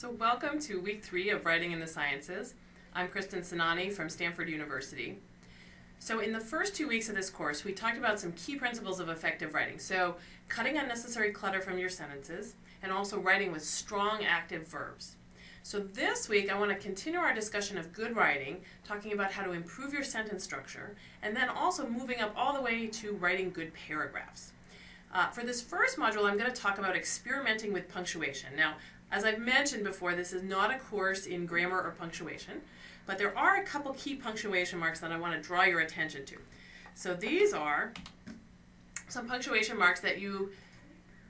So welcome to week 3 of Writing in the Sciences. I'm Kristen Sinani from Stanford University. So in the first 2 weeks of this course, we talked about some key principles of effective writing. So cutting unnecessary clutter from your sentences, and also writing with strong active verbs. So this week, I want to continue our discussion of good writing, talking about how to improve your sentence structure, and then also moving up all the way to writing good paragraphs. For this first module, I'm going to talk about experimenting with punctuation. Now, as I've mentioned before, this is not a course in grammar or punctuation, but there are a couple key punctuation marks that I want to draw your attention to. So these are some punctuation marks that you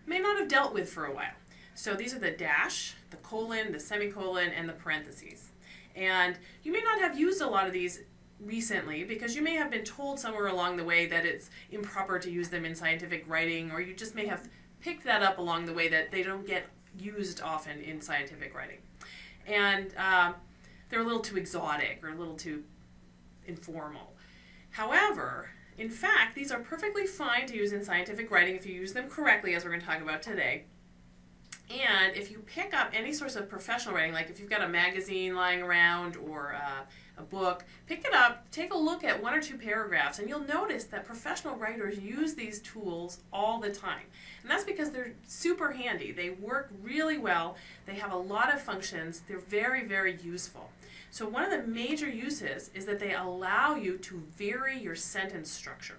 may not have dealt with for a while. So these are the dash, the colon, the semicolon, and the parentheses. And you may not have used a lot of these recently because you may have been told somewhere along the way that it's improper to use them in scientific writing, or you just may have picked that up along the way that they don't get used often in scientific writing. And they're a little too exotic or a little too informal. However, in fact, these are perfectly fine to use in scientific writing if you use them correctly, as we're going to talk about today. And if you pick up any source of professional writing, like if you've got a magazine lying around or a book, pick it up, take a look at 1 or 2 paragraphs, and you'll notice that professional writers use these tools all the time. And that's because they're super handy. They work really well. They have a lot of functions. They're very, very useful. So one of the major uses is that they allow you to vary your sentence structure.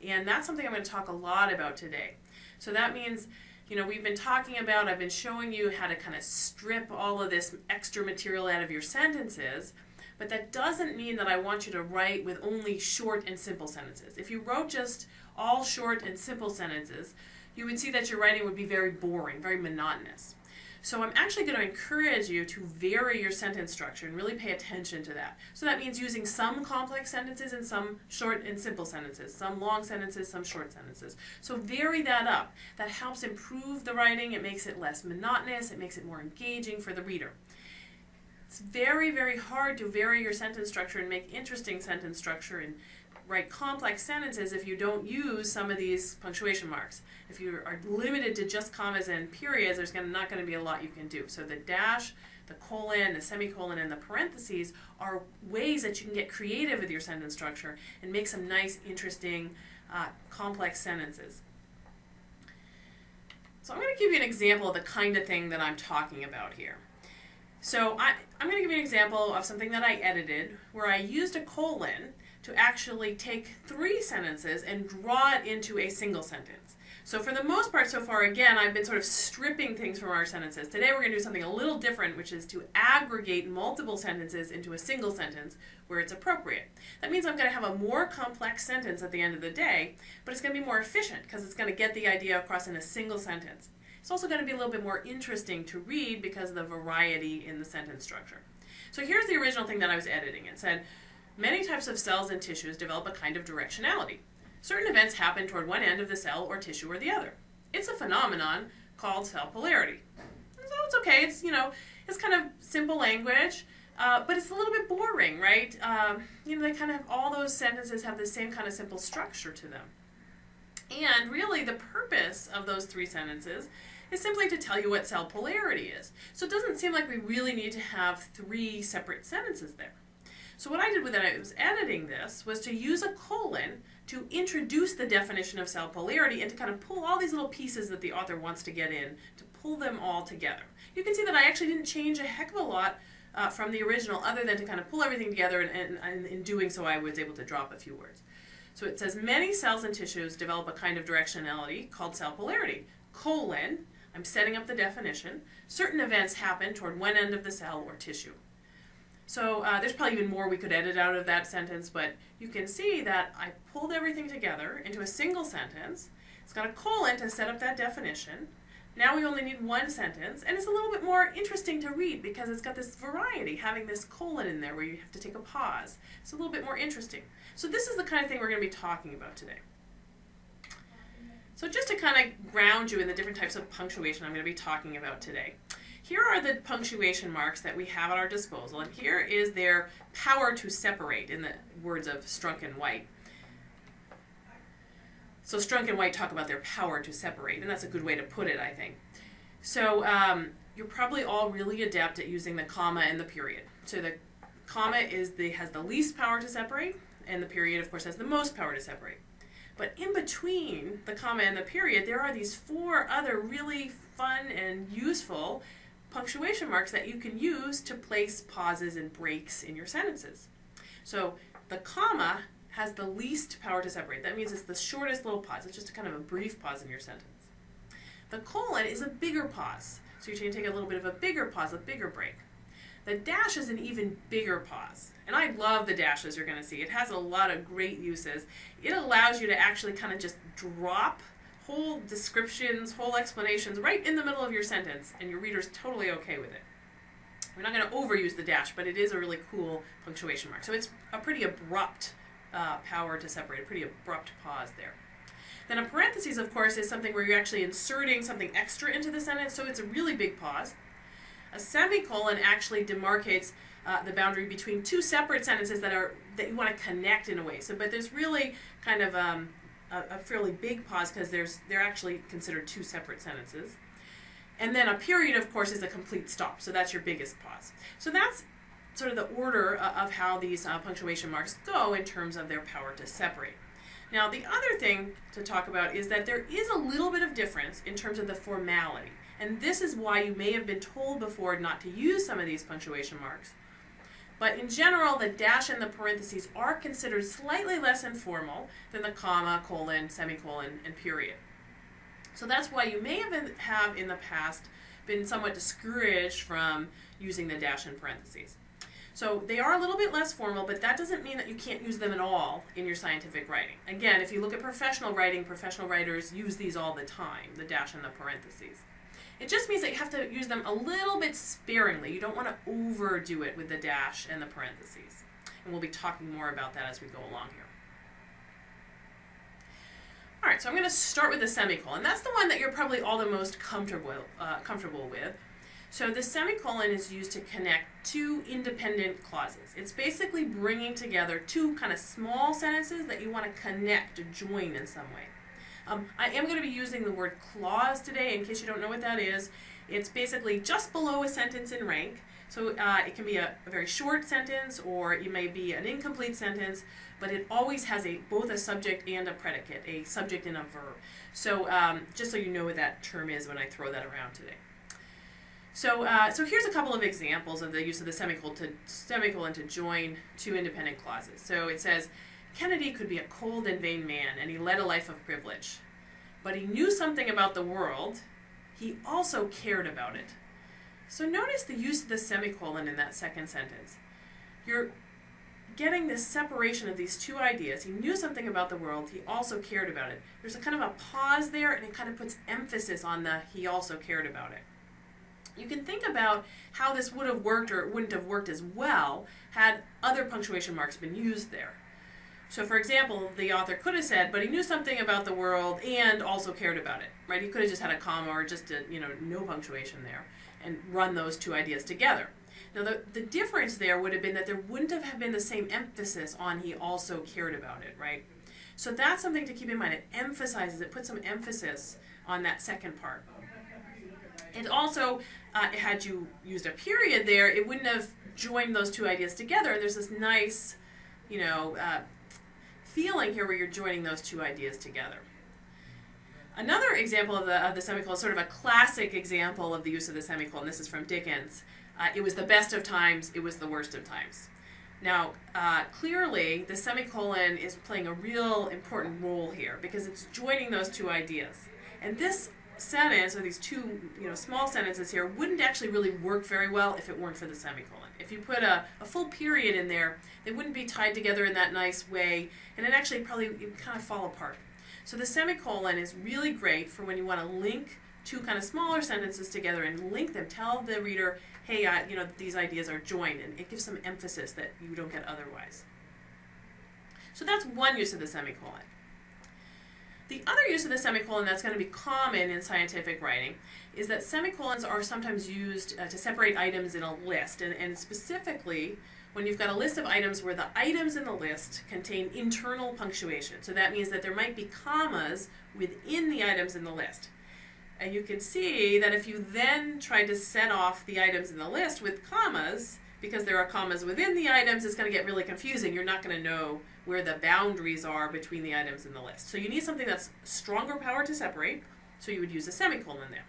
And that's something I'm going to talk a lot about today. So that means, you know, we've been talking about, I've been showing you how to kind of strip all of this extra material out of your sentences, but that doesn't mean that I want you to write with only short and simple sentences. If you wrote just all short and simple sentences, you would see that your writing would be very boring, very monotonous. So I'm actually going to encourage you to vary your sentence structure and really pay attention to that. So that means using some complex sentences and some short and simple sentences, some long sentences, some short sentences. So vary that up. That helps improve the writing. It makes it less monotonous. It makes it more engaging for the reader. It's very, very hard to vary your sentence structure and make interesting sentence structure and write complex sentences if you don't use some of these punctuation marks. If you are limited to just commas and periods, there's not going to be a lot you can do. So the dash, the colon, the semicolon, and the parentheses are ways that you can get creative with your sentence structure and make some nice, interesting, complex sentences. So I'm going to give you an example of the kind of thing that I'm talking about here. So I'm going to give you an example of something that I edited where I used a colon to actually take 3 sentences and draw it into a single sentence. So for the most part so far, again, I've been sort of stripping things from our sentences. Today we're going to do something a little different, which is to aggregate multiple sentences into a single sentence where it's appropriate. That means I'm going to have a more complex sentence at the end of the day, but it's going to be more efficient because it's going to get the idea across in a single sentence. It's also going to be a little bit more interesting to read because of the variety in the sentence structure. So here's the original thing that I was editing. It said, many types of cells and tissues develop a kind of directionality. Certain events happen toward one end of the cell or tissue or the other. It's a phenomenon called cell polarity. So it's okay. It's, you know, it's kind of simple language, but it's a little bit boring, right? You know, they kind of, all those sentences have the same kind of simple structure to them. And really the purpose of those 3 sentences is simply to tell you what cell polarity is. So it doesn't seem like we really need to have 3 separate sentences there. So what I did when I was editing this was to use a colon to introduce the definition of cell polarity and to kind of pull all these little pieces that the author wants to get in, to pull them all together. You can see that I actually didn't change a heck of a lot from the original other than to kind of pull everything together, and in doing so I was able to drop a few words. So it says many cells and tissues develop a kind of directionality called cell polarity, colon, I'm setting up the definition, certain events happen toward one end of the cell or tissue. So there's probably even more we could edit out of that sentence, but you can see that I pulled everything together into a single sentence. It's got a colon to set up that definition. Now we only need 1 sentence, and it's a little bit more interesting to read because it's got this variety, having this colon in there where you have to take a pause. It's a little bit more interesting. So this is the kind of thing we're going to be talking about today. So just to kind of ground you in the different types of punctuation I'm going to be talking about today. Here are the punctuation marks that we have at our disposal, and here is their power to separate, in the words of Strunk and White. So Strunk and White talk about their power to separate, and that's a good way to put it, I think. So you're probably all really adept at using the comma and the period. So the comma has the least power to separate, and the period, of course, has the most power to separate. But in between the comma and the period, there are these 4 other really fun and useful punctuation marks that you can use to place pauses and breaks in your sentences. So the comma has the least power to separate. That means it's the shortest little pause. It's just kind of a brief pause in your sentence. The colon is a bigger pause. So you're going to take a little bit of a bigger pause, a bigger break. The dash is an even bigger pause. And I love the dash, as you're going to see. It has a lot of great uses. It allows you to actually kind of just drop whole descriptions, whole explanations right in the middle of your sentence, and your reader's totally okay with it. We're not going to overuse the dash, but it is a really cool punctuation mark. So it's a pretty abrupt power to separate, a pretty abrupt pause there. Then a parenthesis, of course, is something where you're actually inserting something extra into the sentence, so it's a really big pause. A semicolon actually demarcates the boundary between 2 separate sentences that you want to connect in a way. But there's really kind of a fairly big pause because they're actually considered 2 separate sentences. And then a period, of course, is a complete stop. So that's your biggest pause. So that's sort of the order of how these punctuation marks go in terms of their power to separate. Now, the other thing to talk about is that there is a little bit of difference in terms of the formality. And this is why you may have been told before not to use some of these punctuation marks. But in general, the dash and the parentheses are considered slightly less informal than the comma, colon, semicolon, and period. So that's why you may have in the past been somewhat discouraged from using the dash and parentheses. So they are a little bit less formal, but that doesn't mean that you can't use them at all in your scientific writing. Again, if you look at professional writing, professional writers use these all the time, the dash and the parentheses. It just means that you have to use them a little bit sparingly. You don't want to overdo it with the dash and the parentheses. And we'll be talking more about that as we go along here. All right, so I'm going to start with the semicolon. That's the one that you're probably all the most comfortable with. So the semicolon is used to connect 2 independent clauses. It's basically bringing together 2 kind of small sentences that you want to connect or join in some way. I am going to be using the word clause today, in case you don't know what that is. It's basically just below a sentence in rank. So it can be a very short sentence, or it may be an incomplete sentence, but it always has both a subject and a predicate, a subject and a verb. So just so you know what that term is when I throw that around today. So here's a couple of examples of the use of the semicolon to join 2 independent clauses. So it says, Kennedy could be a cold and vain man, and he led a life of privilege. But he knew something about the world. He also cared about it. So notice the use of the semicolon in that second sentence. You're getting this separation of these 2 ideas. He knew something about the world. He also cared about it. There's a kind of a pause there, and it kind of puts emphasis on the he also cared about it. You can think about how this would have worked or it wouldn't have worked as well had other punctuation marks been used there. So for example, the author could have said, but he knew something about the world and also cared about it, right? He could have just had a comma or just no punctuation there and run those 2 ideas together. Now the difference there would have been that there wouldn't have been the same emphasis on he also cared about it, right? So that's something to keep in mind. It emphasizes, it puts some emphasis on that second part. It also, had you used a period there, it wouldn't have joined those 2 ideas together. And there's this nice, feeling here where you're joining those 2 ideas together. Another example of the semicolon, sort of a classic example of the use of the semicolon, this is from Dickens. It was the best of times, it was the worst of times. Now, clearly, the semicolon is playing a real important role here because it's joining those 2 ideas. And this sentence, or these 2 small sentences here, wouldn't actually really work very well if it weren't for the semicolon. If you put a full period in there, they wouldn't be tied together in that nice way, and it actually probably would kind of fall apart. So the semicolon is really great for when you want to link 2 kind of smaller sentences together and link them. Tell the reader, hey, these ideas are joined, and it gives some emphasis that you don't get otherwise. So that's one use of the semicolon. The other use of the semicolon that's going to be common in scientific writing is that semicolons are sometimes used to separate items in a list, and specifically when you've got a list of items where the items in the list contain internal punctuation. So that means that there might be commas within the items in the list. And you can see that if you then try to set off the items in the list with commas, because there are commas within the items, it's going to get really confusing. You're not going to know where the boundaries are between the items in the list. So you need something that's stronger power to separate, so you would use a semicolon there.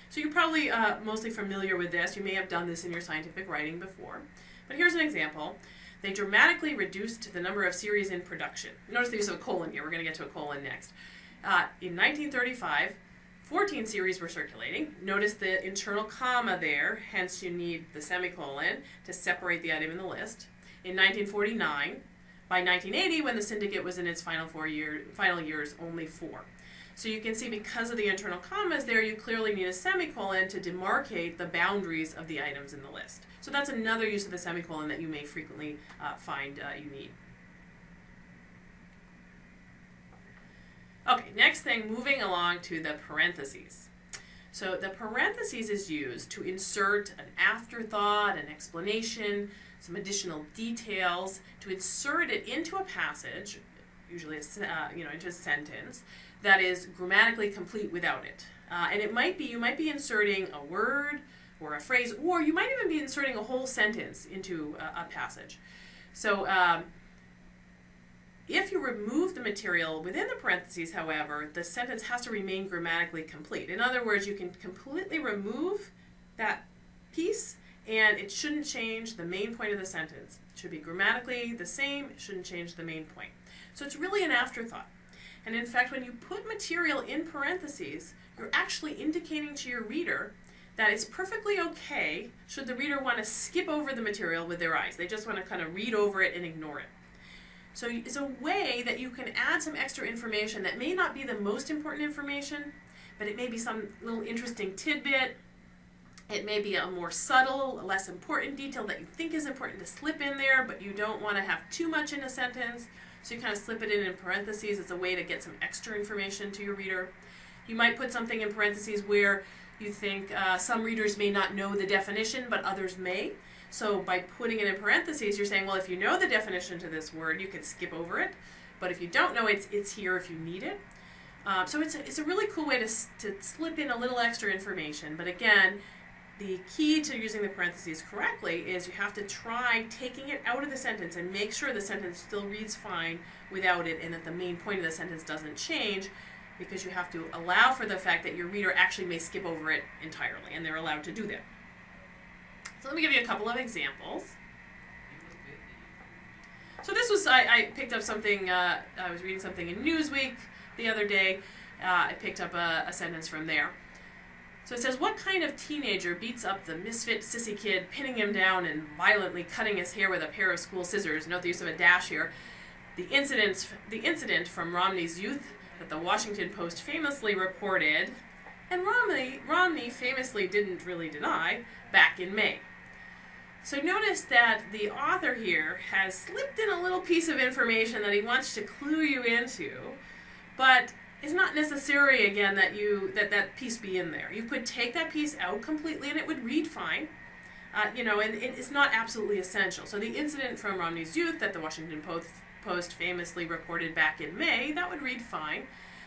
So you're probably mostly familiar with this. You may have done this in your scientific writing before. But here's an example. They dramatically reduced the number of series in production. Notice the use of a colon here. We're going to get to a colon next. In 1935, 14 series were circulating. Notice the internal comma there, hence you need the semicolon to separate the item in the list. In 1949, by 1980, when the syndicate was in its final years, only 4. So you can see because of the internal commas there, you clearly need a semicolon to demarcate the boundaries of the items in the list. So that's another use of the semicolon that you may frequently find you need. Okay, next thing, moving along to the parentheses. So the parentheses is used to insert an afterthought, an explanation, some additional details, to insert it into a passage, usually into a sentence, that is grammatically complete without it. And it might be, you might be inserting a word or a phrase, or you might even be inserting a whole sentence into a passage. So if you remove the material within the parentheses, however, the sentence has to remain grammatically complete. In other words, you can completely remove that piece and it shouldn't change the main point of the sentence. It should be grammatically the same, it shouldn't change the main point. So it's really an afterthought. And in fact, when you put material in parentheses, you're actually indicating to your reader that it's perfectly okay should the reader want to skip over the material with their eyes. They just want to kind of read over it and ignore it. So it's a way that you can add some extra information that may not be the most important information, but it may be some little interesting tidbit. It may be a more subtle, less important detail that you think is important to slip in there, but you don't want to have too much in a sentence. So you kind of slip it in parentheses. It's a way to get some extra information to your reader. You might put something in parentheses where you think some readers may not know the definition, but others may. So by putting it in parentheses, you're saying, well, if you know the definition to this word, you can skip over it. But if you don't know, it's here if you need it. So it's a really cool way to slip in a little extra information. But again, the key to using the parentheses correctly is you have to try taking it out of the sentence and make sure the sentence still reads fine without it and that the main point of the sentence doesn't change, because you have to allow for the fact that your reader actually may skip over it entirely, and they're allowed to do that. So let me give you a couple of examples. So this was, I picked up something, I was reading something in Newsweek the other day. I picked up a sentence from there. So it says, what kind of teenager beats up the misfit sissy kid, pinning him down and violently cutting his hair with a pair of school scissors? Note the use of a dash here. The incident from Romney's youth that the Washington Post famously reported, and Romney famously didn't really deny, back in May. So notice that the author here has slipped in a little piece of information that he wants to clue you into, but it's not necessary, again, that that piece be in there. You could take that piece out completely and it would read fine, and it's not absolutely essential. So the incident from Romney's youth that the Washington Post famously reported back in May, that would read fine.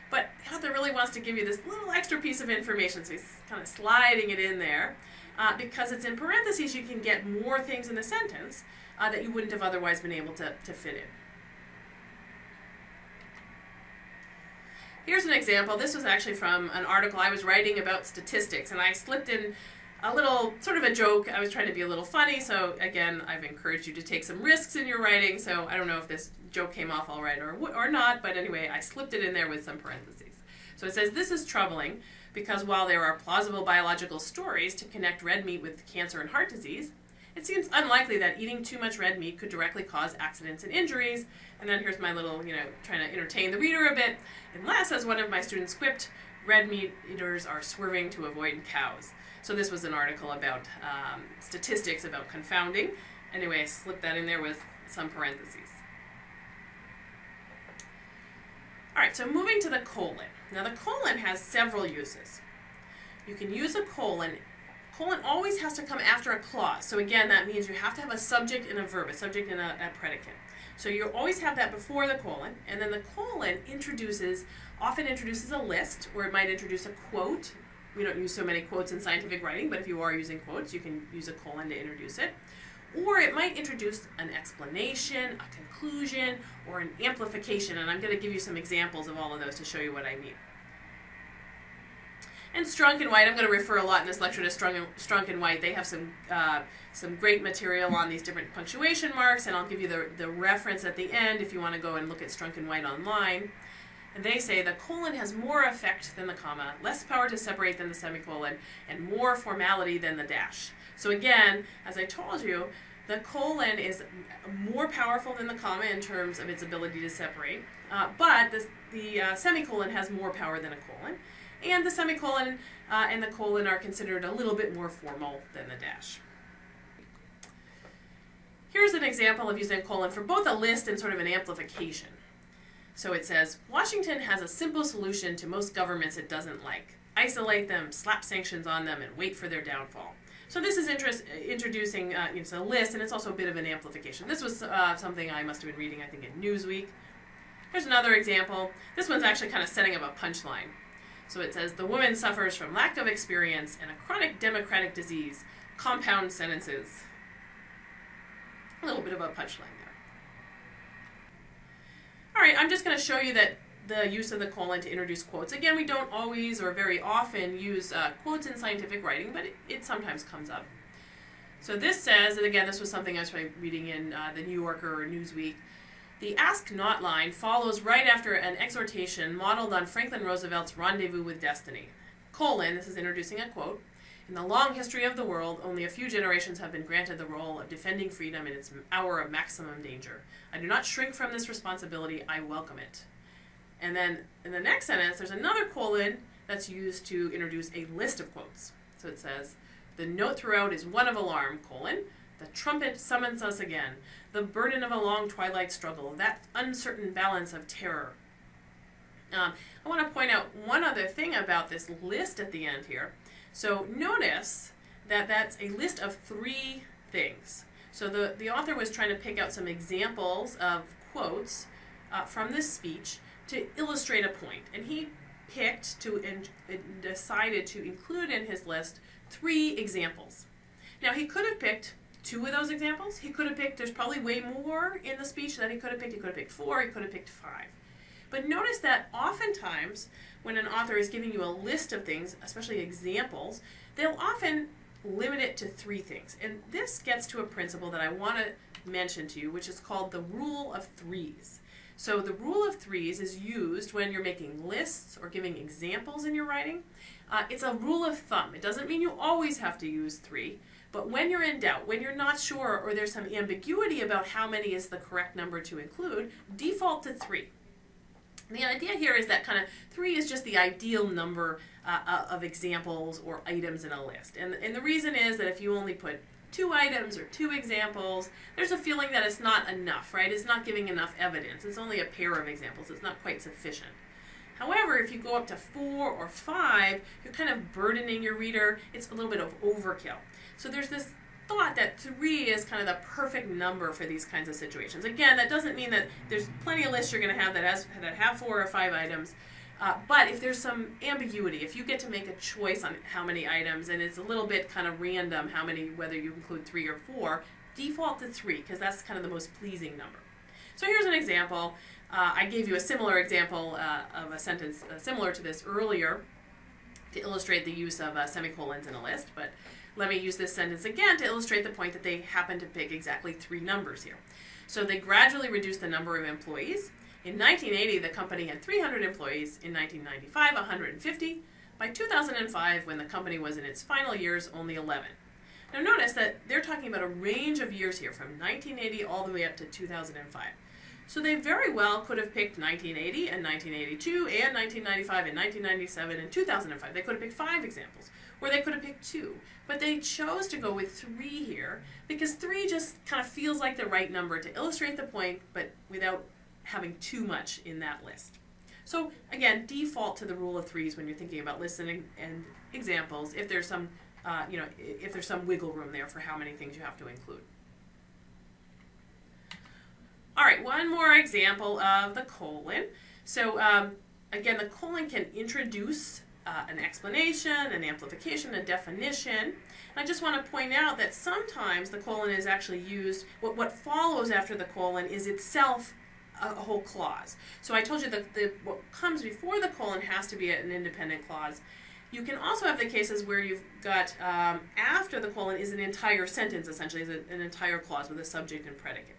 But the author really wants to give you this little extra piece of information, so he's kind of sliding it in there. Because it's in parentheses, you can get more things in the sentence that you wouldn't have otherwise been able to fit in. Here's an example. This was actually from an article I was writing about statistics, and I slipped in a little, sort of a joke. I was trying to be a little funny, so again, I've encouraged you to take some risks in your writing, so I don't know if this joke came off all right or not, but anyway, I slipped it in there with some parentheses. So it says, this is troubling because while there are plausible biological stories to connect red meat with cancer and heart disease, it seems unlikely that eating too much red meat could directly cause accidents and injuries. And then here's my little, trying to entertain the reader a bit. Unless, as one of my students quipped, red meat eaters are swerving to avoid cows. So this was an article about statistics about confounding. Anyway, I slipped that in there with some parentheses. All right, so moving to the colon. Now the colon has several uses. You can use a colon. Colon always has to come after a clause. So again, that means you have to have a subject and a verb, a subject and a predicate. So you always have that before the colon, and then the colon often introduces a list, or it might introduce a quote, we don't use so many quotes in scientific writing, but if you are using quotes, you can use a colon to introduce it. Or it might introduce an explanation, a conclusion, or an amplification, and I'm going to give you some examples of all of those to show you what I mean. And Strunk and White, I'm going to refer a lot in this lecture to Strunk and White. They have some great material on these different punctuation marks, and I'll give you the reference at the end if you want to go and look at Strunk and White online. And they say the colon has more effect than the comma, less power to separate than the semicolon, and more formality than the dash. So again, as I told you, the colon is more powerful than the comma in terms of its ability to separate, but the semicolon has more power than a colon. And the semicolon and the colon are considered a little bit more formal than the dash. Here's an example of using a colon for both a list and sort of an amplification. So it says, Washington has a simple solution to most governments it doesn't like. Isolate them, slap sanctions on them, and wait for their downfall. So this is introducing it's a list, and it's also a bit of an amplification. This was something I must have been reading, I think, in Newsweek. Here's another example. This one's actually kind of setting up a punchline. So it says, the woman suffers from lack of experience and a chronic democratic disease. Compound sentences. A little bit of a punchline there. All right, I'm just going to show you that the use of the colon to introduce quotes. Again, we don't always or very often use quotes in scientific writing, but it sometimes comes up. So this says, and again, this was something I was reading in the New Yorker or Newsweek, the ask not line follows right after an exhortation modeled on Franklin Roosevelt's rendezvous with destiny. Colon, this is introducing a quote, in the long history of the world, only a few generations have been granted the role of defending freedom in its hour of maximum danger. I do not shrink from this responsibility, I welcome it. And then in the next sentence, there's another colon that's used to introduce a list of quotes. So it says, the note throughout is one of alarm, colon, the trumpet summons us again, the burden of a long twilight struggle, that uncertain balance of terror. I want to point out one other thing about this list at the end here. So notice that that's a list of 3 things. So the author was trying to pick out some examples of quotes from this speech to illustrate a point. And he picked and decided to include in his list 3 examples. Now he could have picked 2 of those examples. He could have picked, there's probably way more in the speech that he could have picked. He could have picked 4, he could have picked 5. But notice that oftentimes when an author is giving you a list of things, especially examples, they'll often limit it to 3 things. And this gets to a principle that I want to mention to you, which is called the rule of 3s. So the rule of 3s is used when you're making lists or giving examples in your writing. It's a rule of thumb. It doesn't mean you always have to use 3. But when you're in doubt, when you're not sure, or there's some ambiguity about how many is the correct number to include, default to 3. And the idea here is that kind of 3 is just the ideal number of examples or items in a list. And the reason is that if you only put 2 items or 2 examples, there's a feeling that it's not enough, right? It's not giving enough evidence. It's only a pair of examples. It's not quite sufficient. However, if you go up to 4 or 5, you're kind of burdening your reader. It's a little bit of overkill. So there's this thought that 3 is kind of the perfect number for these kinds of situations. Again, that doesn't mean that there's plenty of lists you're going to have that have 4 or 5 items. But if there's some ambiguity, if you get to make a choice on how many items, and it's a little bit kind of random how many, whether you include 3 or 4, default to 3, because that's kind of the most pleasing number. So here's an example. I gave you a similar example of a sentence similar to this earlier to illustrate the use of semicolons in a list, but let me use this sentence again to illustrate the point that they happen to pick exactly 3 numbers here. So they gradually reduced the number of employees. In 1980, the company had 300 employees. In 1995, 150. By 2005, when the company was in its final years, only 11. Now notice that they're talking about a range of years here, from 1980 all the way up to 2005. So they very well could have picked 1980 and 1982 and 1995 and 1997 and 2005. They could have picked 5 examples, or they could have picked 2. But they chose to go with 3 here because 3 just kind of feels like the right number to illustrate the point, but without having too much in that list. So again, default to the rule of 3s when you're thinking about lists and examples, if there's some, if there's some wiggle room there for how many things you have to include. All right, one more example of the colon. So again, the colon can introduce an explanation, an amplification, a definition. And I just want to point out that sometimes the colon is actually used, what follows after the colon is itself a whole clause. So I told you that what comes before the colon has to be an independent clause. You can also have the cases where you've got after the colon is an entire sentence, essentially, is an entire clause with a subject and predicate.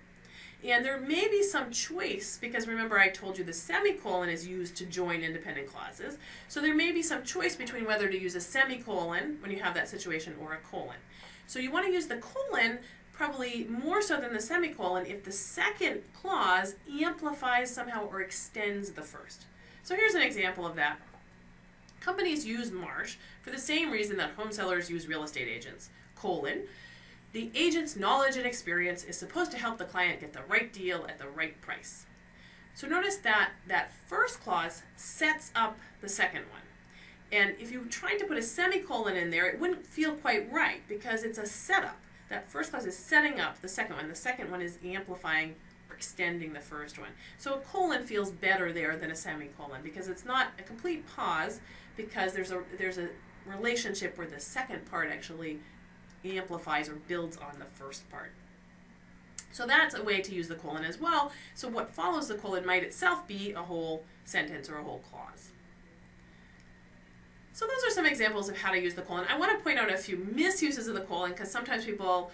And there may be some choice, because remember I told you the semicolon is used to join independent clauses. So there may be some choice between whether to use a semicolon when you have that situation or a colon. So you want to use the colon probably more so than the semicolon if the second clause amplifies somehow or extends the first. So here's an example of that. Companies use Marsh for the same reason that home sellers use real estate agents, colon. The agent's knowledge and experience is supposed to help the client get the right deal at the right price. So notice that that first clause sets up the second one. And if you tried to put a semicolon in there, it wouldn't feel quite right because it's a setup. That first clause is setting up the second one. The second one is amplifying or extending the first one. So a colon feels better there than a semicolon because it's not a complete pause, because there's a relationship where the second part actually amplifies or builds on the first part. So that's a way to use the colon as well. So what follows the colon might itself be a whole sentence or a whole clause. So those are some examples of how to use the colon. I want to point out a few misuses of the colon because sometimes people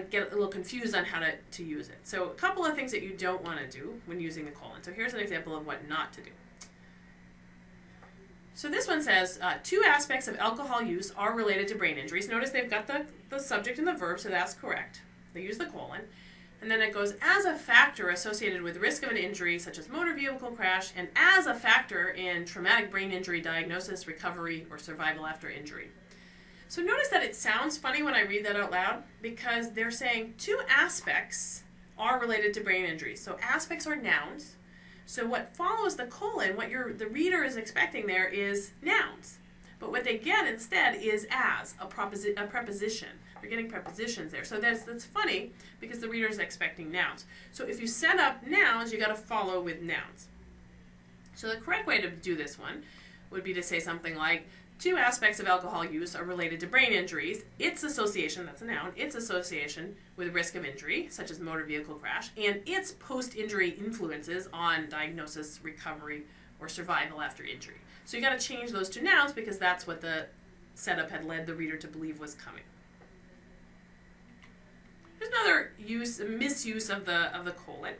get a little confused on how to use it. So a couple of things that you don't want to do when using the colon. So here's an example of what not to do. So this one says, two aspects of alcohol use are related to brain injuries. Notice they've got the subject and the verb, so that's correct. They use the colon. And then it goes, as a factor associated with risk of an injury, such as motor vehicle crash, and as a factor in traumatic brain injury diagnosis, recovery, or survival after injury. So notice that it sounds funny when I read that out loud, because they're saying two aspects are related to brain injuries. So aspects are nouns. So what follows the colon, what the reader is expecting there is nouns. But what they get instead is as, a preposition. They're getting prepositions there. So that's funny because the reader is expecting nouns. So if you set up nouns, you got to follow with nouns. So the correct way to do this one would be to say something like, two aspects of alcohol use are related to brain injuries. Its association, that's a noun, its association with risk of injury, such as motor vehicle crash, and its post-injury influences on diagnosis, recovery, or survival after injury. So you got to change those to nouns because that's what the setup had led the reader to believe was coming. There's another misuse of the colon.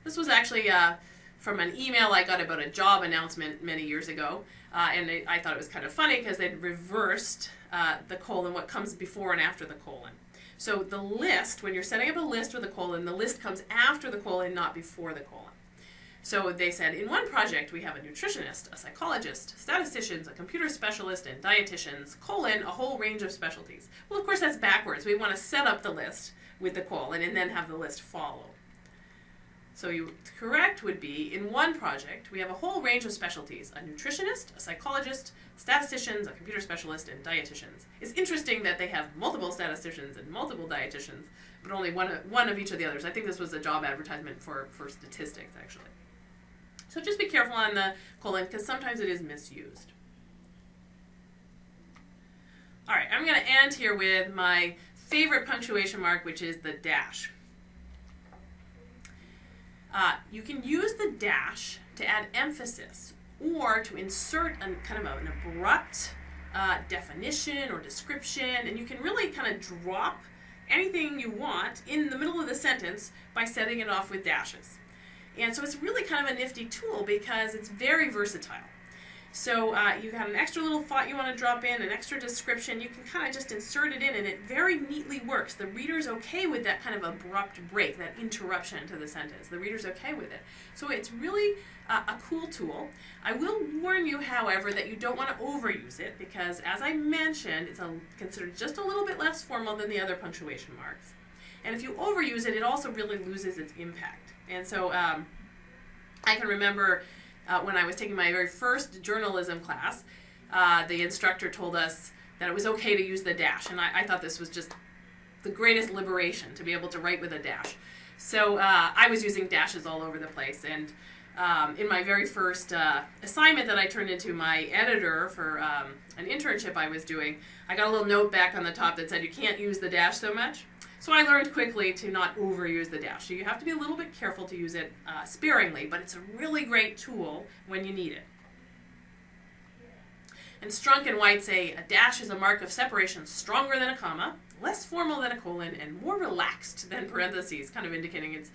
This was actually from an email I got about a job announcement many years ago, and I thought it was kind of funny because they'd reversed the colon, what comes before and after the colon. So the list, when you're setting up a list with a colon, the list comes after the colon, not before the colon. So they said, in one project we have a nutritionist, a psychologist, statisticians, a computer specialist, and dietitians, colon, a whole range of specialties. Well, of course, that's backwards. We want to set up the list with the colon and then have the list follow. So correct would be, in one project, we have a whole range of specialties, a nutritionist, a psychologist, statisticians, a computer specialist, and dietitians. It's interesting that they have multiple statisticians and multiple dietitians, but only one of each of the others. I think this was a job advertisement for statistics, actually. So just be careful on the colon because sometimes it is misused. All right, I'm going to end here with my favorite punctuation mark, which is the dash. You can use the dash to add emphasis or to insert kind of an abrupt definition or description, and you can really kind of drop anything you want in the middle of the sentence by setting it off with dashes. And so it's really kind of a nifty tool because it's very versatile. So you have an extra little thought you want to drop in, an extra description, you can kind of just insert it in and it very neatly works. The reader's okay with that kind of abrupt break, that interruption to the sentence. The reader's okay with it. So it's really a cool tool. I will warn you, however, that you don't want to overuse it because, as I mentioned, it's considered just a little bit less formal than the other punctuation marks. And if you overuse it, it also really loses its impact. And so I can remember when I was taking my very first journalism class, the instructor told us that it was okay to use the dash. And I thought this was just the greatest liberation to be able to write with a dash. So I was using dashes all over the place. And in my very first assignment that I turned into my editor for an internship I was doing, I got a little note back on the top that said you can't use the dash so much. So I learned quickly to not overuse the dash. So you have to be a little bit careful to use it sparingly, but it's a really great tool when you need it. And Strunk and White say a dash is a mark of separation stronger than a comma, less formal than a colon, and more relaxed than parentheses, kind of indicating it's,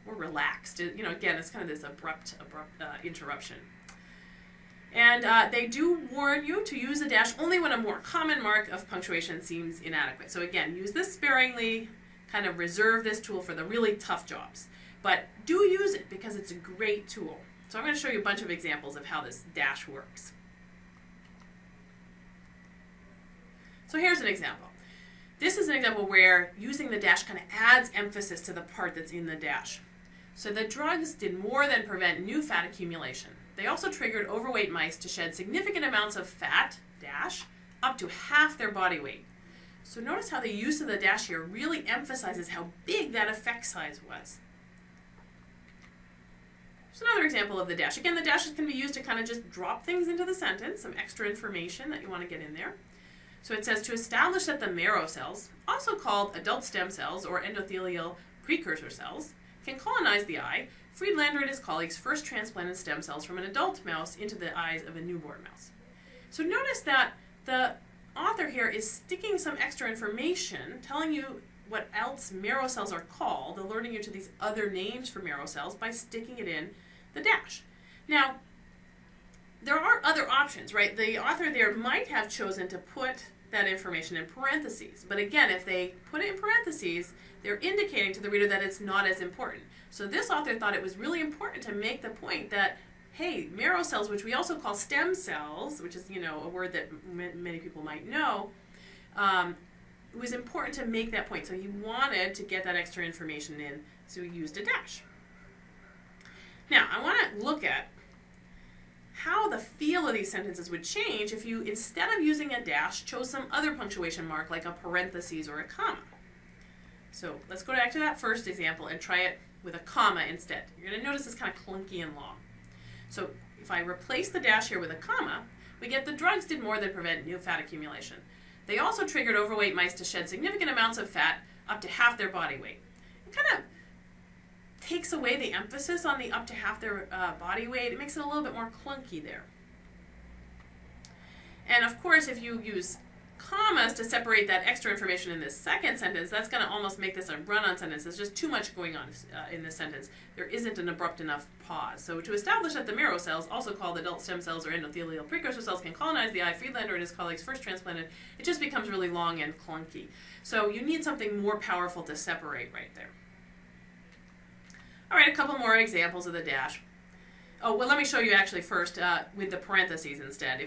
more relaxed. Again, it's kind of this abrupt interruption. And they do warn you to use a dash only when a more common mark of punctuation seems inadequate. So again, use this sparingly, kind of reserve this tool for the really tough jobs. But do use it because it's a great tool. So I'm going to show you a bunch of examples of how this dash works. So here's an example. This is an example where using the dash kind of adds emphasis to the part that's in the dash. So the drugs did more than prevent new fat accumulation. They also triggered overweight mice to shed significant amounts of fat, dash, up to half their body weight. So notice how the use of the dash here really emphasizes how big that effect size was. Here's another example of the dash. Again, the dashes can be used to kind of just drop things into the sentence, some extra information that you want to get in there. So it says, to establish that the marrow cells, also called adult stem cells or endothelial precursor cells, can colonize the eye, Friedlander and his colleagues first transplanted stem cells from an adult mouse into the eyes of a newborn mouse. So notice that the author here is sticking some extra information, telling you what else marrow cells are called, alerting you to these other names for marrow cells by sticking it in the dash. Now, there are other options, right? The author there might have chosen to put that information in parentheses. But again, if they put it in parentheses, they're indicating to the reader that it's not as important. So this author thought it was really important to make the point that, hey, marrow cells, which we also call stem cells, which is, a word that many people might know, it was important to make that point. So he wanted to get that extra information in, so he used a dash. Now, I want to look at how the feel of these sentences would change if you, instead of using a dash, chose some other punctuation mark like a parentheses or a comma. So let's go back to that first example and try it with a comma instead. You're going to notice it's kind of clunky and long. So if I replace the dash here with a comma, we get the drugs did more than prevent new fat accumulation. They also triggered overweight mice to shed significant amounts of fat, up to half their body weight. It kind of takes away the emphasis on the up to half their body weight. It makes it a little bit more clunky there. And of course, if you use commas to separate that extra information in this second sentence, that's going to almost make this a run-on sentence. There's just too much going on in this sentence. There isn't an abrupt enough pause. So to establish that the marrow cells, also called adult stem cells or endothelial precursor cells, can colonize the eye, Friedlander and his colleagues first transplanted, it just becomes really long and clunky. So you need something more powerful to separate right there. All right, a couple more examples of the dash. Oh, well, let me show you actually first with the parentheses instead.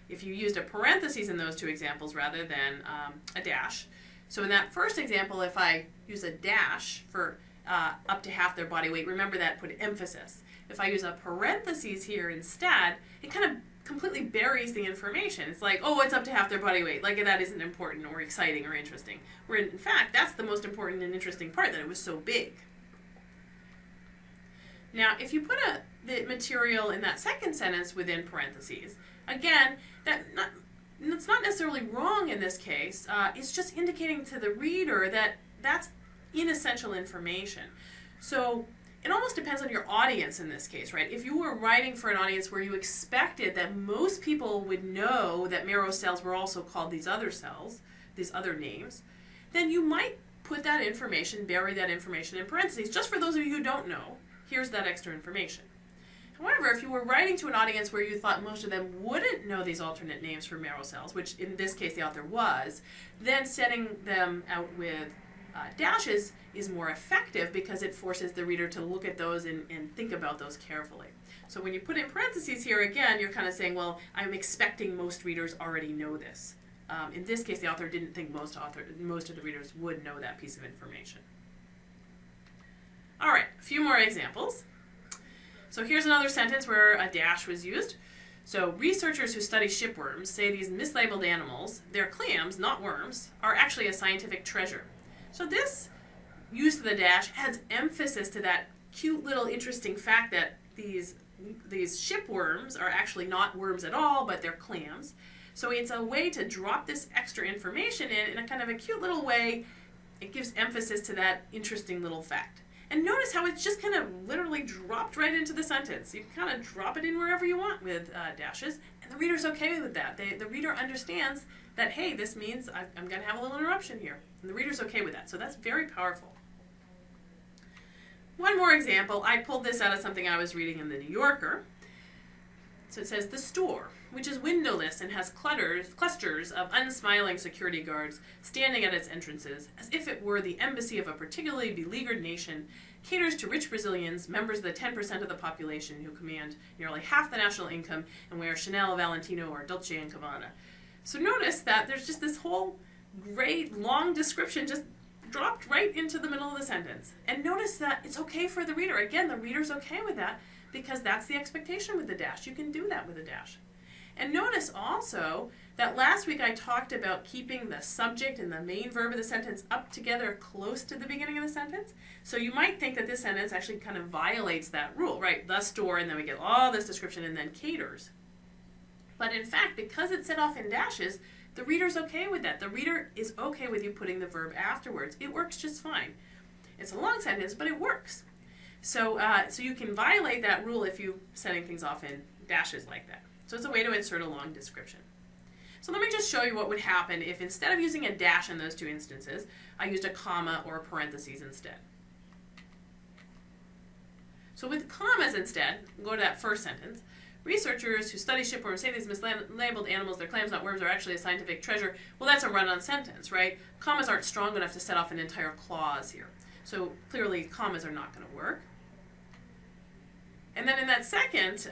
If you used a parentheses in those two examples rather than a dash. So in that first example, if I use a dash for up to half their body weight, remember that put emphasis. If I use a parentheses here instead, it kind of completely buries the information. It's like, oh, it's up to half their body weight. Like that isn't important or exciting or interesting. Where in fact, that's the most important and interesting part, that it was so big. Now, if you put the material in that second sentence within parentheses, again, that's not necessarily wrong in this case. It's just indicating to the reader that that's inessential information. So it almost depends on your audience in this case, right? If you were writing for an audience where you expected that most people would know that marrow cells were also called these other cells, these other names, then you might put that information, bury that information in parentheses. Just for those of you who don't know, here's that extra information. However, if you were writing to an audience where you thought most of them wouldn't know these alternate names for marrow cells, which in this case the author was, then setting them out with dashes is more effective because it forces the reader to look at those and think about those carefully. So when you put in parentheses here, again, you're kind of saying, well, I'm expecting most readers already know this. In this case, the author didn't think most of the readers would know that piece of information. All right, a few more examples. So here's another sentence where a dash was used. So researchers who study shipworms say these mislabeled animals, they're clams, not worms, are actually a scientific treasure. So this use of the dash adds emphasis to that cute little interesting fact that these shipworms are actually not worms at all, but they're clams. So it's a way to drop this extra information in a kind of a cute little way. It gives emphasis to that interesting little fact. And notice how it's just kind of literally dropped right into the sentence. You can kind of drop it in wherever you want with dashes, and the reader's okay with that. The reader understands that, hey, this means I'm going to have a little interruption here. And the reader's okay with that. So that's very powerful. One more example. I pulled this out of something I was reading in the New Yorker. So it says, the store, which is windowless and has clusters of unsmiling security guards standing at its entrances, as if it were the embassy of a particularly beleaguered nation, caters to rich Brazilians, members of the 10% of the population who command nearly half the national income and wear Chanel, Valentino, or Dolce & Gabbana. So notice that there's just this whole great long description just dropped right into the middle of the sentence. And notice that it's okay for the reader. Again, the reader's okay with that because that's the expectation with the dash. You can do that with a dash. And notice also that last week I talked about keeping the subject and the main verb of the sentence up together close to the beginning of the sentence. So you might think that this sentence actually kind of violates that rule, right? The store, and then we get all this description, and then caters. But in fact, because it's set off in dashes, the reader's okay with that. The reader is okay with you putting the verb afterwards. It works just fine. It's a long sentence, but it works. So you can violate that rule if you're setting things off in dashes like that. So it's a way to insert a long description. So let me just show you what would happen if instead of using a dash in those two instances, I used a comma or a parentheses instead. So with commas instead, go to that first sentence. Researchers who study shipworms say these mislabeled animals, their clams, not worms, are actually a scientific treasure. Well, that's a run-on sentence, right? Commas aren't strong enough to set off an entire clause here. So clearly, commas are not going to work. And then in that second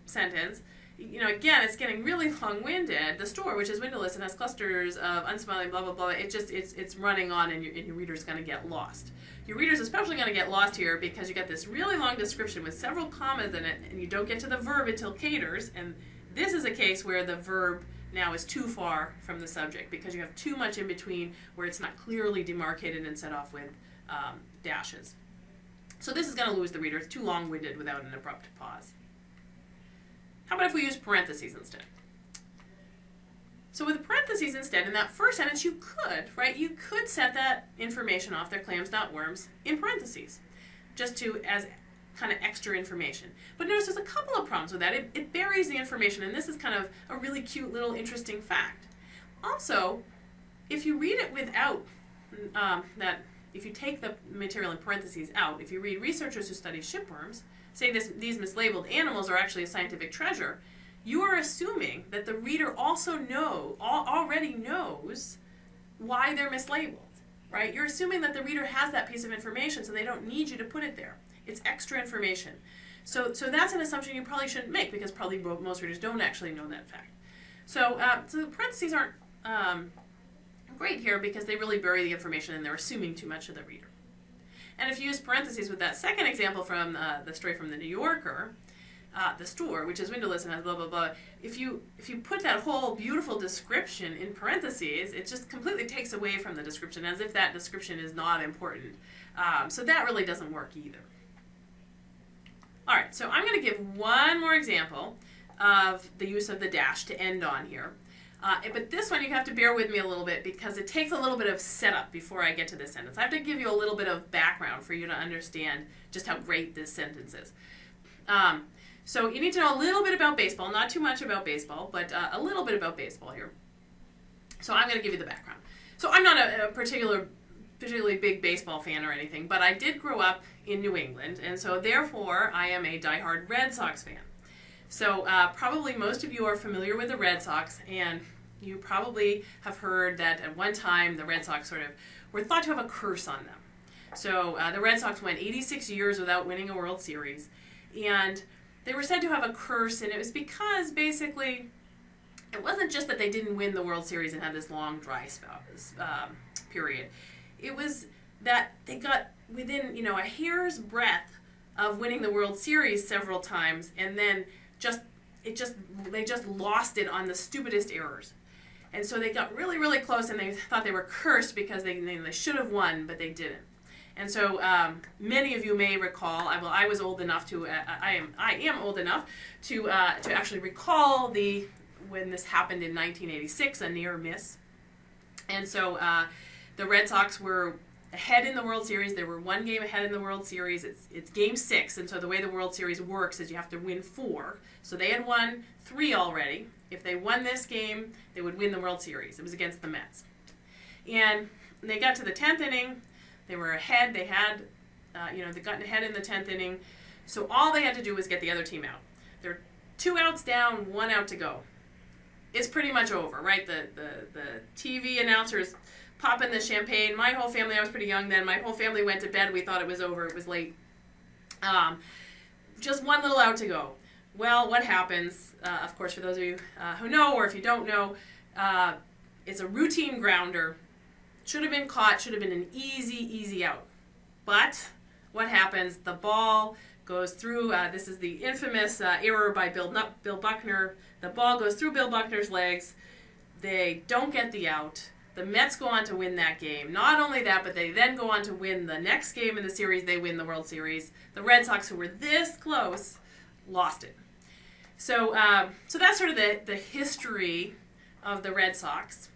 sentence, again, it's getting really long-winded. The store, which is windowless and has clusters of unsmiling blah, blah, blah, it's running on, and your reader's going to get lost. Your reader's especially going to get lost here because you get this really long description with several commas in it, and you don't get to the verb until caters, and this is a case where the verb now is too far from the subject because you have too much in between where it's not clearly demarcated and set off with dashes. So this is going to lose the reader. It's too long-winded without an abrupt pause. How about if we use parentheses instead? So with parentheses instead, in that first sentence, you could, right? You could set that information off, their clams, not worms, in parentheses, just as kind of extra information. But notice there's a couple of problems with that. It buries the information, and this is kind of a really cute little interesting fact. Also, if you read it without if you take the material in parentheses out, if you read researchers who study shipworms say these mislabeled animals are actually a scientific treasure, you are assuming that the reader also already knows why they're mislabeled, right? You're assuming that the reader has that piece of information, so they don't need you to put it there. It's extra information. So that's an assumption you probably shouldn't make because probably most readers don't actually know that fact. So the parentheses aren't great here because they really bury the information and they're assuming too much of the reader. And if you use parentheses with that second example from the story from the New Yorker, the store, which is windowless and has blah, blah, blah, if you put that whole beautiful description in parentheses, it just completely takes away from the description as if that description is not important. So that really doesn't work either. All right, so I'm going to give one more example of the use of the dash to end on here. But this one you have to bear with me a little bit because it takes a little bit of setup before I get to this sentence. I have to give you a little bit of background for you to understand just how great this sentence is. So you need to know a little bit about baseball, not too much about baseball, but a little bit about baseball here. So I'm going to give you the background. So I'm not a particularly big baseball fan or anything, but I did grow up in New England, and so therefore I am a diehard Red Sox fan. So probably most of you are familiar with the Red Sox, and you probably have heard that at one time the Red Sox sort of were thought to have a curse on them. So the Red Sox went 86 years without winning a World Series, and they were said to have a curse, and it was because basically it wasn't just that they didn't win the World Series and had this long dry spell period. It was that they got within a hair's breadth of winning the World Series several times, and then they just lost it on the stupidest errors. And so they got really, really close, and they thought they were cursed because they should have won, but they didn't. And so many of you may recall, I was old enough to, I am old enough to actually recall when this happened in 1986, a near miss. And so the Red Sox were ahead in the World Series. They were one game ahead in the World Series. It's game 6, and so the way the World Series works is you have to win 4. So they had won 3 already. If they won this game, they would win the World Series. It was against the Mets. And they got to the 10th inning. They were ahead. They had, they'd gotten ahead in the 10th inning. So all they had to do was get the other team out. They're 2 outs down, 1 out to go. It's pretty much over, right? The TV announcers popping the champagne. My whole family, I was pretty young then, my whole family went to bed. We thought it was over. It was late. Just 1 little out to go. Well, what happens, of course, for those of you who know, or if you don't know, it's a routine grounder. Should have been caught, should have been an easy out. But what happens? The ball goes through, this is the infamous error by Bill Buckner. The ball goes through Bill Buckner's legs. They don't get the out. The Mets go on to win that game. Not only that, but they then go on to win the next game in the series. They win the World Series. The Red Sox, who were this close, lost it. So that's sort of the history of the Red Sox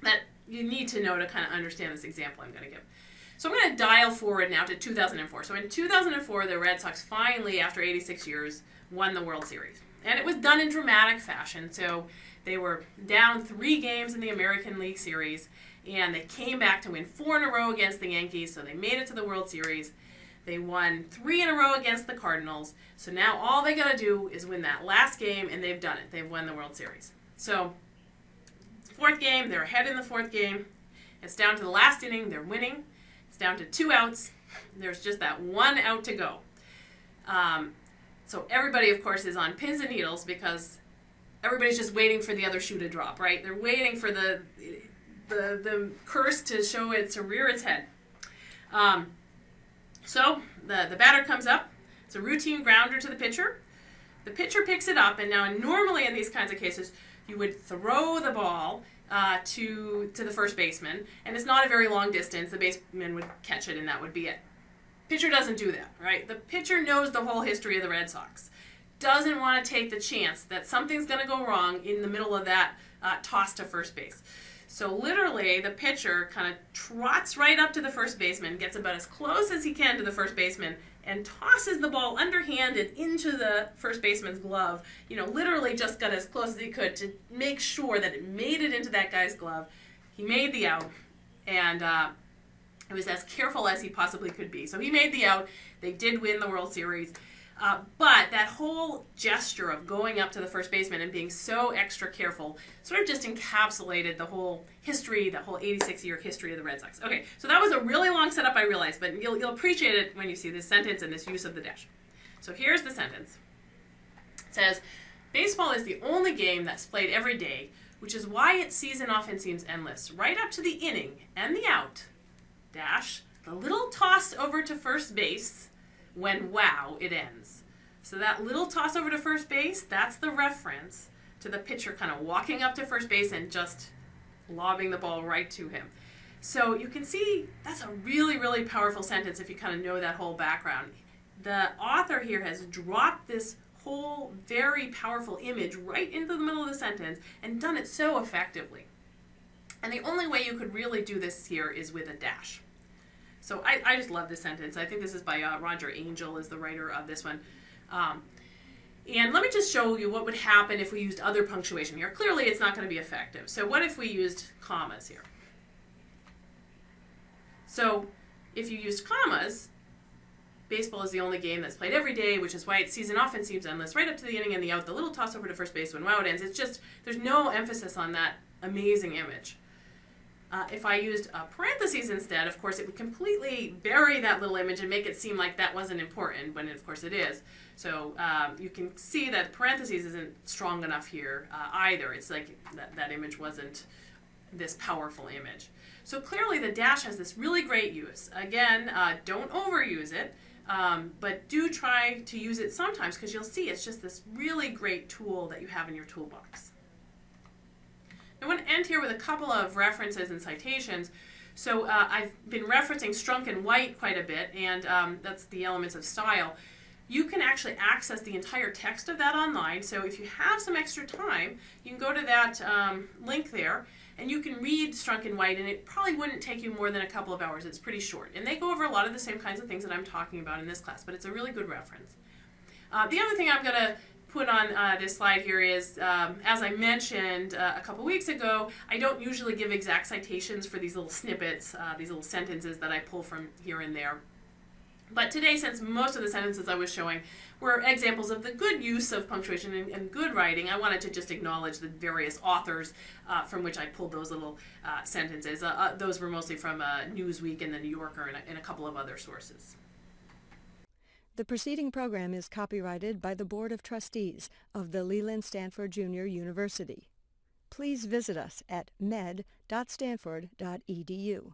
that you need to know to kind of understand this example I'm going to give. So I'm going to dial forward now to 2004. So in 2004, the Red Sox finally, after 86 years, won the World Series. And it was done in dramatic fashion. So they were down 3 games in the American League Series, and they came back to win 4 in a row against the Yankees, so they made it to the World Series. They won 3 in a row against the Cardinals, so now all they got to do is win that last game, and they've done it. They've won the World Series. So 4th game, they're ahead in the 4th game. It's down to the last inning. They're winning. It's down to 2 outs. There's just that 1 out to go. So everybody, of course, is on pins and needles because everybody's just waiting for the other shoe to drop, right? They're waiting for the curse to rear its head. So the batter comes up. It's a routine grounder to the pitcher. The pitcher picks it up, and now normally in these kinds of cases, you would throw the ball to the first baseman, and it's not a very long distance. The baseman would catch it, and that would be it. Pitcher doesn't do that, right? The pitcher knows the whole history of the Red Sox. Doesn't want to take the chance that something's going to go wrong in the middle of that toss to first base. So literally, the pitcher kind of trots right up to the first baseman, gets about as close as he can to the first baseman, and tosses the ball underhanded into the first baseman's glove. Literally just got as close as he could to make sure that it made it into that guy's glove. He made the out, and it was as careful as he possibly could be. So he made the out. They did win the World Series. But that whole gesture of going up to the first baseman and being so extra careful sort of just encapsulated the whole history, the whole 86-year history of the Red Sox. Okay, so that was a really long setup, I realize, but you'll appreciate it when you see this sentence and this use of the dash. So here's the sentence. It says, baseball is the only game that's played every day, which is why its season often seems endless, right up to the inning and the out, dash, the little toss over to first base, when, wow, it ends. So that little toss over to first base, that's the reference to the pitcher kind of walking up to first base and just lobbing the ball right to him. So you can see that's a really, really powerful sentence if you kind of know that whole background. The author here has dropped this whole very powerful image right into the middle of the sentence and done it so effectively. And the only way you could really do this here is with a dash. So I just love this sentence. I think this is by Roger Angell is the writer of this one. And let me just show you what would happen if we used other punctuation here. Clearly it's not going to be effective. So what if we used commas here? So if you used commas, baseball is the only game that's played every day, which is why its season often seems endless, right up to the inning and the out, the little toss over to first base when wow it ends. It's just, there's no emphasis on that amazing image. If I used parentheses instead, of course, it would completely bury that little image and make it seem like that wasn't important, when of course it is. So you can see that parentheses isn't strong enough here either. It's like that image wasn't this powerful image. So clearly the dash has this really great use. Again, don't overuse it, but do try to use it sometimes because you'll see it's just this really great tool that you have in your toolbox. I want to end here with a couple of references and citations. So I've been referencing Strunk and White quite a bit, and that's the elements of style. You can actually access the entire text of that online. So if you have some extra time, you can go to that link there, and you can read Strunk and White, and it probably wouldn't take you more than a couple of hours. It's pretty short. And they go over a lot of the same kinds of things that I'm talking about in this class, but it's a really good reference. The other thing I'm going to put on this slide here is, as I mentioned a couple weeks ago, I don't usually give exact citations for these little snippets, these little sentences that I pull from here and there. But today, since most of the sentences I was showing were examples of the good use of punctuation and good writing, I wanted to just acknowledge the various authors from which I pulled those little sentences. Those were mostly from Newsweek and the New Yorker and a couple of other sources. The preceding program is copyrighted by the Board of Trustees of the Leland Stanford Junior University. Please visit us at med.stanford.edu.